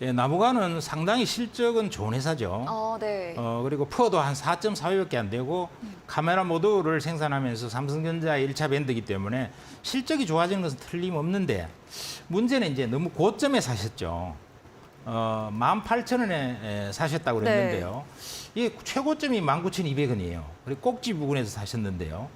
예, 나무가는 상당히 실적은 좋은 회사죠. 네. 그리고 푸어도 한 4.4배밖에 안 되고 카메라 모듈을 생산하면서 삼성전자의 1차 밴드이기 때문에 실적이 좋아지는 것은 틀림없는데 문제는 이제 너무 고점에 사셨죠. 18,000원에 사셨다고 그랬는데요. 이게 최고점이 19,200원이에요. 그리고 꼭지 부근에서 사셨는데요.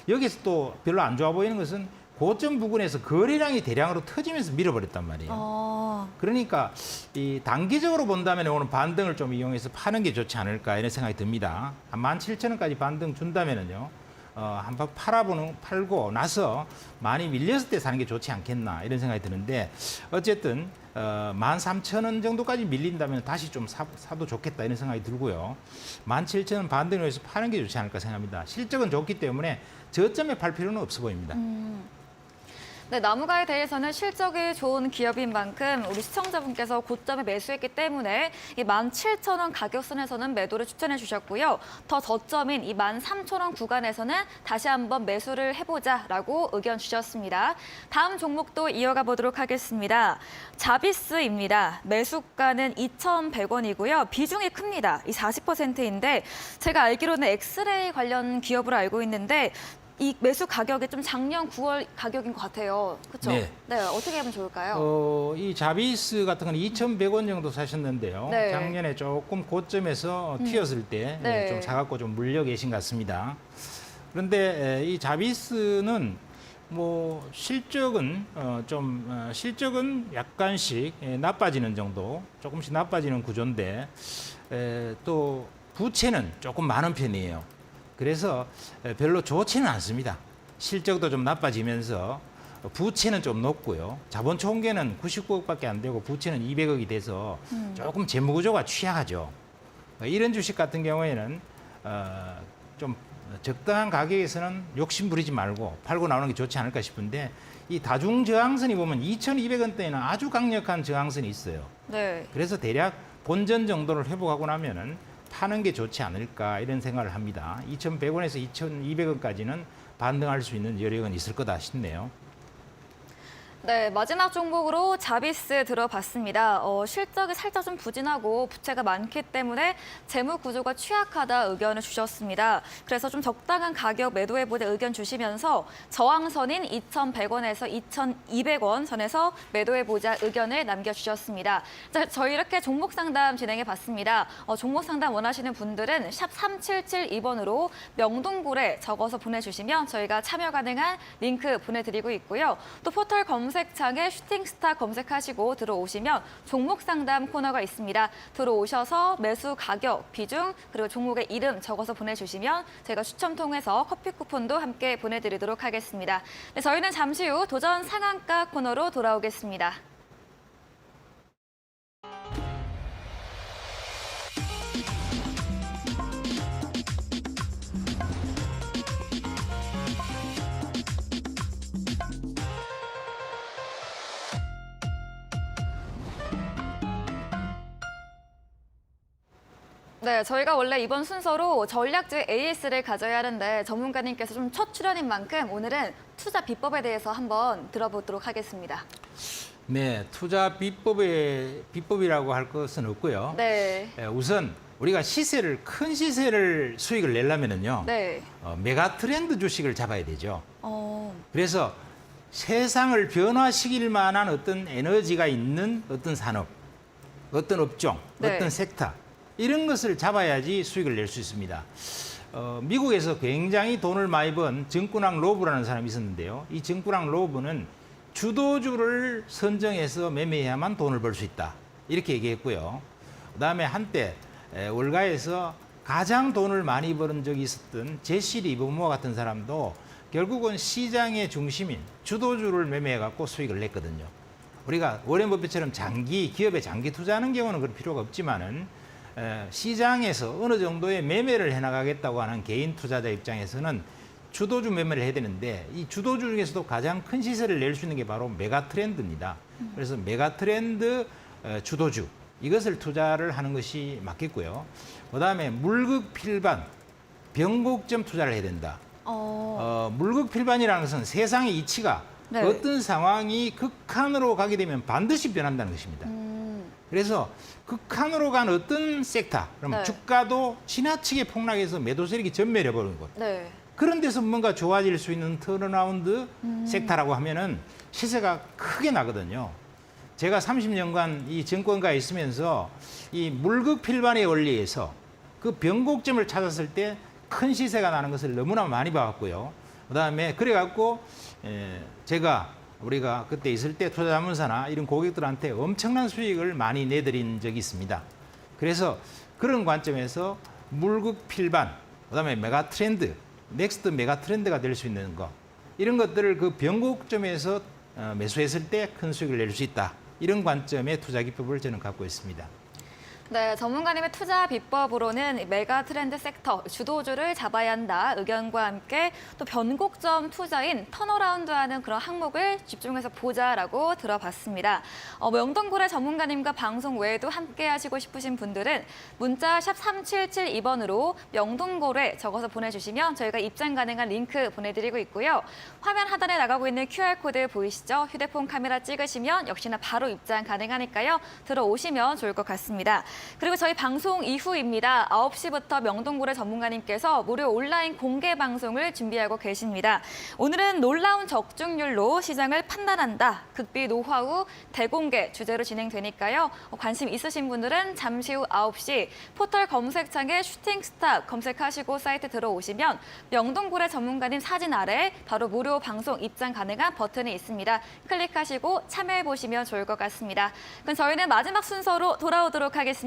여기서 또 별로 안 좋아 보이는 것은 고점 부근에서 거래량이 대량으로 터지면서 밀어버렸단 말이에요. 그러니까 이 단기적으로 본다면 오늘 반등을 좀 이용해서 파는 게 좋지 않을까 이런 생각이 듭니다. 한 17,000원까지 반등 준다면은요. 한번 팔고 나서 많이 밀렸을 때 사는 게 좋지 않겠나 이런 생각이 드는데 어쨌든 13,000원 정도까지 밀린다면 다시 좀 사도 좋겠다 이런 생각이 들고요. 17,000원 반등을 해서 파는 게 좋지 않을까 생각합니다. 실적은 좋기 때문에 저점에 팔 필요는 없어 보입니다. 네, 나무가에 대해서는 실적이 좋은 기업인 만큼 우리 시청자분께서 고점에 매수했기 때문에 이 17,000원 가격선에서는 매도를 추천해 주셨고요. 더 저점인 이 13,000원 구간에서는 다시 한번 매수를 해보자라고 의견 주셨습니다. 다음 종목도 이어가 보도록 하겠습니다. 자비스입니다. 매수가는 2,100원이고요. 비중이 큽니다. 이 40%인데 제가 알기로는 엑스레이 관련 기업으로 알고 있는데 이 매수 가격이 좀 작년 9월 가격인 것 같아요. 그렇죠? 네. 네, 어떻게 하면 좋을까요? 이 자비스 같은 건 2,100원 정도 사셨는데요. 네. 작년에 조금 고점에서 튀었을 때 네. 좀 사갖고 좀 물려 계신 것 같습니다. 그런데 이 자비스는 뭐 실적은 실적은 약간씩 나빠지는 정도, 조금씩 나빠지는 구조인데 또 부채는 조금 많은 편이에요. 그래서 별로 좋지는 않습니다. 실적도 좀 나빠지면서 부채는 좀 높고요. 자본 총계는 99억밖에 안 되고 부채는 200억이 돼서 조금 재무 구조가 취약하죠. 이런 주식 같은 경우에는 좀 적당한 가격에서는 욕심 부리지 말고 팔고 나오는 게 좋지 않을까 싶은데 이 다중 저항선이 보면 2,200원대에는 아주 강력한 저항선이 있어요. 네. 그래서 대략 본전 정도를 회복하고 나면은 파는 게 좋지 않을까 이런 생각을 합니다. 2,100원에서 2,200원까지는 반등할 수 있는 여력은 있을 거다 싶네요. 네, 마지막 종목으로 자비스 들어봤습니다. 실적이 살짝 좀 부진하고 부채가 많기 때문에 재무 구조가 취약하다 의견을 주셨습니다. 그래서 좀 적당한 가격 매도해보자 의견 주시면서 저항선인 2,100원에서 2,200원 선에서 매도해보자 의견을 남겨주셨습니다. 자, 저희 이렇게 종목 상담 진행해봤습니다. 종목 상담 원하시는 분들은 샵 3772번으로 명동굴에 적어서 보내주시면 저희가 참여 가능한 링크 보내드리고 있고요. 또 포털 검색 검색창에 슈팅스타 검색하시고 들어오시면 종목 상담 코너가 있습니다. 들어오셔서 매수 가격, 비중, 그리고 종목의 이름 적어서 보내주시면 제가 추첨 통해서 커피 쿠폰도 함께 보내드리도록 하겠습니다. 네, 저희는 잠시 후 도전 상한가 코너로 돌아오겠습니다. 네, 저희가 원래 이번 순서로 전략주 AS를 가져야 하는데 전문가님께서 좀 첫 출연인 만큼 오늘은 투자 비법에 대해서 한번 들어보도록 하겠습니다. 네, 투자 비법이라고 할 것은 없고요. 네. 우선 우리가 큰 시세를 수익을 내려면은요. 네. 메가 트렌드 주식을 잡아야 되죠. 어, 그래서 세상을 변화시킬 만한 어떤 에너지가 있는 어떤 산업, 어떤 업종, 네. 어떤 섹터 이런 것을 잡아야지 수익을 낼 수 있습니다. 미국에서 굉장히 돈을 많이 번 정꾸랑 로브라는 사람이 있었는데요. 이 정꾸랑 로브는 주도주를 선정해서 매매해야만 돈을 벌 수 있다. 이렇게 얘기했고요. 그다음에 한때 월가에서 가장 돈을 많이 버는 적이 있었던 제시 리버모어 같은 사람도 결국은 시장의 중심인 주도주를 매매해갖고 수익을 냈거든요. 우리가 워렌 버핏처럼 기업에 장기 투자하는 경우는 그럴 필요가 없지만은 시장에서 어느 정도의 매매를 해나가겠다고 하는 개인 투자자 입장에서는 주도주 매매를 해야 되는데 이 주도주 중에서도 가장 큰 시세를 낼 수 있는 게 바로 메가 트렌드입니다. 그래서 메가 트렌드 주도주 이것을 투자를 하는 것이 맞겠고요. 그다음에 물극필반 변곡점 투자를 해야 된다. 물극필반이라는 것은 세상의 이치가 네. 어떤 상황이 극한으로 가게 되면 반드시 변한다는 것입니다. 그래서 극한으로 간 어떤 섹터, 그럼 네. 주가도 지나치게 폭락해서 매도 세력이 전멸해버리는 것. 네. 그런 데서 뭔가 좋아질 수 있는 턴어라운드 섹터라고 하면은 시세가 크게 나거든요. 제가 30년간 이 증권가에 있으면서 이 물극필반의 원리에서 그 변곡점을 찾았을 때 큰 시세가 나는 것을 너무나 많이 봐왔고요. 그다음에 그래갖고 우리가 그때 있을 때 투자자문사나 이런 고객들한테 엄청난 수익을 많이 내드린 적이 있습니다. 그래서 그런 관점에서 물극필반, 그다음에 메가트렌드, 넥스트 메가트렌드가 될 수 있는 것 이런 것들을 그 변곡점에서 매수했을 때 큰 수익을 낼 수 있다. 이런 관점의 투자 기법을 저는 갖고 있습니다. 네, 전문가님의 투자 비법으로는 메가 트렌드 섹터, 주도주를 잡아야 한다 의견과 함께 또 변곡점 투자인 턴어라운드하는 그런 항목을 집중해서 보자라고 들어봤습니다. 명동고래 전문가님과 방송 외에도 함께 하시고 싶으신 분들은 문자 샵 3772번으로 명동고래 적어서 보내주시면 저희가 입장 가능한 링크 보내드리고 있고요. 화면 하단에 나가고 있는 QR코드 보이시죠? 휴대폰 카메라 찍으시면 역시나 바로 입장 가능하니까요. 들어오시면 좋을 것 같습니다. 그리고 저희 방송 이후입니다. 9시부터 명동고래 전문가님께서 무료 온라인 공개 방송을 준비하고 계십니다. 오늘은 놀라운 적중률로 시장을 판단한다. 극비 노하우 대공개 주제로 진행되니까요. 관심 있으신 분들은 잠시 후 9시 포털 검색창에 슈팅스타 검색하시고 사이트 들어오시면 명동고래 전문가님 사진 아래 바로 무료 방송 입장 가능한 버튼이 있습니다. 클릭하시고 참여해보시면 좋을 것 같습니다. 그럼 저희는 마지막 순서로 돌아오도록 하겠습니다.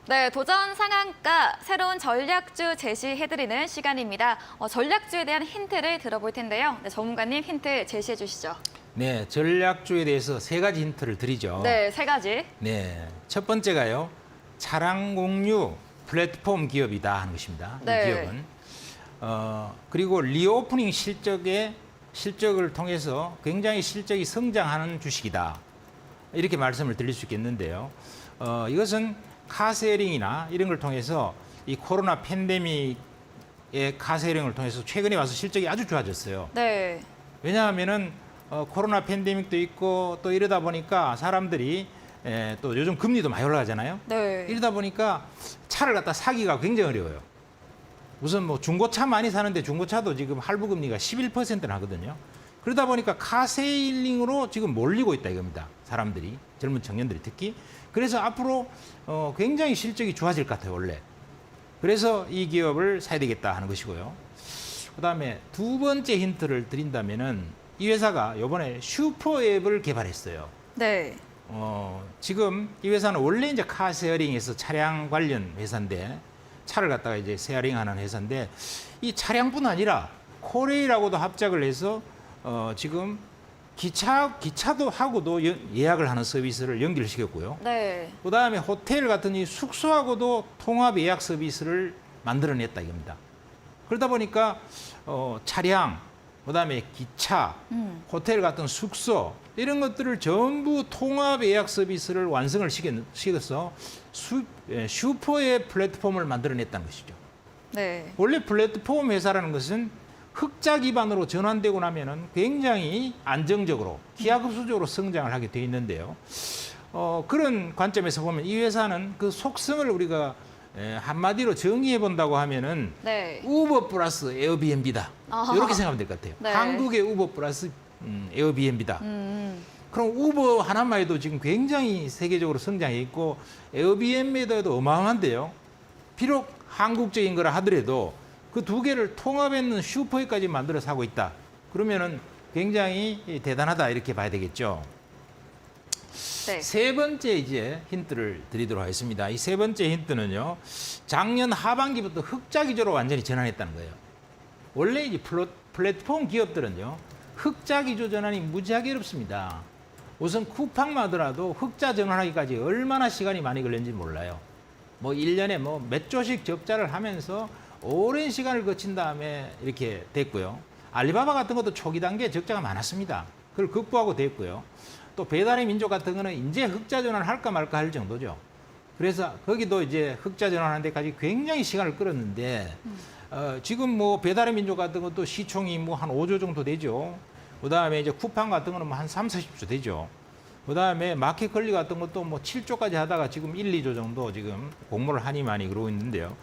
네, 도전 상한가 새로운 전략주 제시해드리는 시간입니다. 전략주에 대한 힌트를 들어볼 텐데요. 네, 전문가님 힌트 제시해 주시죠. 네, 전략주에 대해서 3가지 힌트를 드리죠. 네, 3가지. 네, 첫 번째가요. 차량 공유 플랫폼 기업이다 하는 것입니다. 네. 이 기업은. 그리고 리오프닝 실적을 통해서 굉장히 실적이 성장하는 주식이다. 이렇게 말씀을 드릴 수 있겠는데요. 이것은 카세링이나 이런 걸 통해서 이 코로나 팬데믹의 카세링을 통해서 최근에 와서 실적이 아주 좋아졌어요. 네. 왜냐하면은 코로나 팬데믹도 있고 또 이러다 보니까 사람들이 또 요즘 금리도 많이 올라가잖아요. 네. 이러다 보니까 차를 갖다 사기가 굉장히 어려워요. 우선 뭐 중고차 많이 사는데 중고차도 지금 할부 금리가 11%나 하거든요. 그러다 보니까 카세일링으로 지금 몰리고 있다 이겁니다. 사람들이, 젊은 청년들이 특히. 그래서 앞으로 굉장히 실적이 좋아질 것 같아요, 원래. 그래서 이 기업을 사야 되겠다 하는 것이고요. 그다음에 두 번째 힌트를 드린다면은 이 회사가 이번에 슈퍼앱을 개발했어요. 네. 지금 이 회사는 원래 이제 카쉐어링에서 차량 관련 회사인데 차를 갖다가 이제 쉐어링하는 회사인데 이 차량뿐 아니라 코레일하고도 합작을 해서 지금 기차도 하고도 예약을 하는 서비스를 연결시켰고요. 네. 그다음에 호텔 같은 이 숙소하고도 통합 예약 서비스를 만들어냈다 이겁니다. 그러다 보니까 차량, 그다음에 기차, 호텔 같은 숙소 이런 것들을 전부 통합 예약 서비스를 완성을 시켜서 슈퍼의 플랫폼을 만들어냈다는 것이죠. 네. 원래 플랫폼 회사라는 것은 흑자 기반으로 전환되고 나면은 굉장히 안정적으로 기하급수적으로 성장을 하게 돼 있는데요. 그런 관점에서 보면 이 회사는 그 속성을 우리가 한마디로 정의해 본다고 하면은 네. 우버 플러스 에어비앤비다. 아하. 이렇게 생각하면 될 것 같아요. 네. 한국의 우버 플러스 에어비앤비다. 그럼 우버 하나만 해도 지금 굉장히 세계적으로 성장해 있고 에어비앤비도 어마어마한데요. 비록 한국적인 거라 하더라도 그 두 개를 통합했는 슈퍼에까지 만들어서 하고 있다. 그러면은 굉장히 대단하다 이렇게 봐야 되겠죠. 네. 세 번째 이제 힌트를 드리도록 하겠습니다. 이 세 번째 힌트는요. 작년 하반기부터 흑자 기조로 완전히 전환했다는 거예요. 원래 이제 플랫폼 기업들은요. 흑자 기조 전환이 무지하게 어렵습니다. 우선 쿠팡만 하더라도 흑자 전환하기까지 얼마나 시간이 많이 걸렸는지 몰라요. 뭐 1년에 뭐 몇 조씩 적자를 하면서 오랜 시간을 거친 다음에 이렇게 됐고요. 알리바바 같은 것도 초기 단계에 적자가 많았습니다. 그걸 극복하고 됐고요. 또 배달의 민족 같은 거는 이제 흑자 전환을 할까 말까 할 정도죠. 그래서 거기도 이제 흑자 전환하는 데까지 굉장히 시간을 끌었는데 지금 뭐 배달의 민족 같은 것도 시총이 뭐 한 5조 정도 되죠. 그다음에 이제 쿠팡 같은 거는 뭐 한 3, 40조 되죠. 그다음에 마켓컬리 같은 것도 뭐 7조까지 하다가 지금 1, 2조 정도 지금 공모를 하니 많이 그러고 있는데요.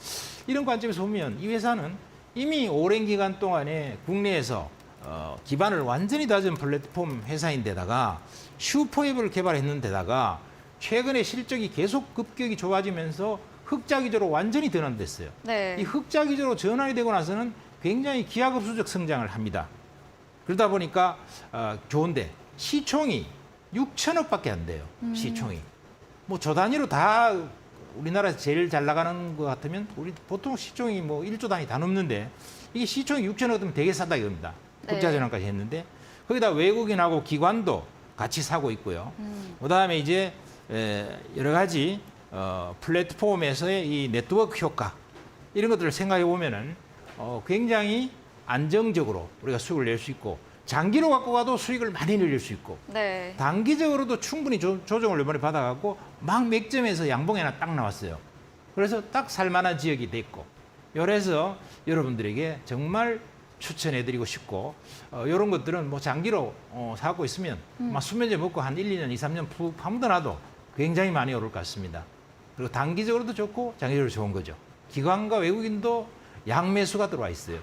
이런 관점에서 보면 이 회사는 이미 오랜 기간 동안에 국내에서 기반을 완전히 다진 플랫폼 회사인데다가 슈퍼앱을 개발했는데다가 최근에 실적이 계속 급격히 좋아지면서 흑자 기조로 완전히 전환됐어요. 네. 이 흑자 기조로 전환이 되고 나서는 굉장히 기하급수적 성장을 합니다. 그러다 보니까 좋은데 시총이 6천억밖에 안 돼요. 시총이. 뭐 조 단위로 다 우리나라에서 제일 잘 나가는 것 같으면 우리 보통 시총이 뭐 1조 단위 다 넘는데 이게 시총이 6천억이면 되게 싸다 이겁니다. 네. 흑자 전환까지 했는데 거기다 외국인하고 기관도 같이 사고 있고요. 그다음에 이제 여러 가지 플랫폼에서의 이 네트워크 효과 이런 것들을 생각해 보면은 굉장히 안정적으로 우리가 수익을 낼 수 있고 장기로 갖고 가도 수익을 많이 늘릴 수 있고 네. 단기적으로도 충분히 조정을 이번에 받아갖고 막 맥점에서 양봉이 하나 딱 나왔어요. 그래서 딱 살만한 지역이 됐고 그래서 여러분들에게 정말 추천해드리고 싶고 이런 것들은 뭐 장기로 사고 있으면 막 수면제 먹고 한 1, 2년, 2, 3년 푹 파묻어놔도 굉장히 많이 오를 것 같습니다. 그리고 단기적으로도 좋고 장기적으로 좋은 거죠. 기관과 외국인도 양매수가 들어와 있어요.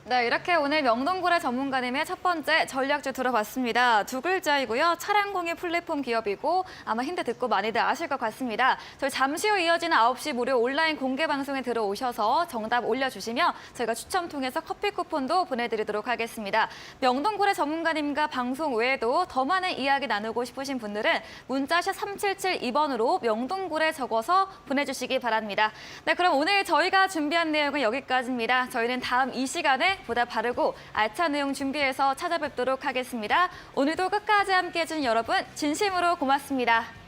네, 이렇게 오늘 명동고래 전문가님의 첫 번째 전략주 들어봤습니다. 두 글자이고요. 차량 공유 플랫폼 기업이고 아마 힌트 듣고 많이들 아실 것 같습니다. 저희 잠시 후 이어지는 9시 무료 온라인 공개 방송에 들어오셔서 정답 올려주시면 저희가 추첨 통해서 커피 쿠폰도 보내드리도록 하겠습니다. 명동고래 전문가님과 방송 외에도 더 많은 이야기 나누고 싶으신 분들은 문자샵 3772번으로 명동고래 적어서 보내주시기 바랍니다. 네, 그럼 오늘 저희가 준비한 내용은 여기까지입니다. 저희는 다음 이 시간에 보다 바르고 알찬 내용 준비해서 찾아뵙도록 하겠습니다. 오늘도 끝까지 함께해 준 여러분 진심으로 고맙습니다.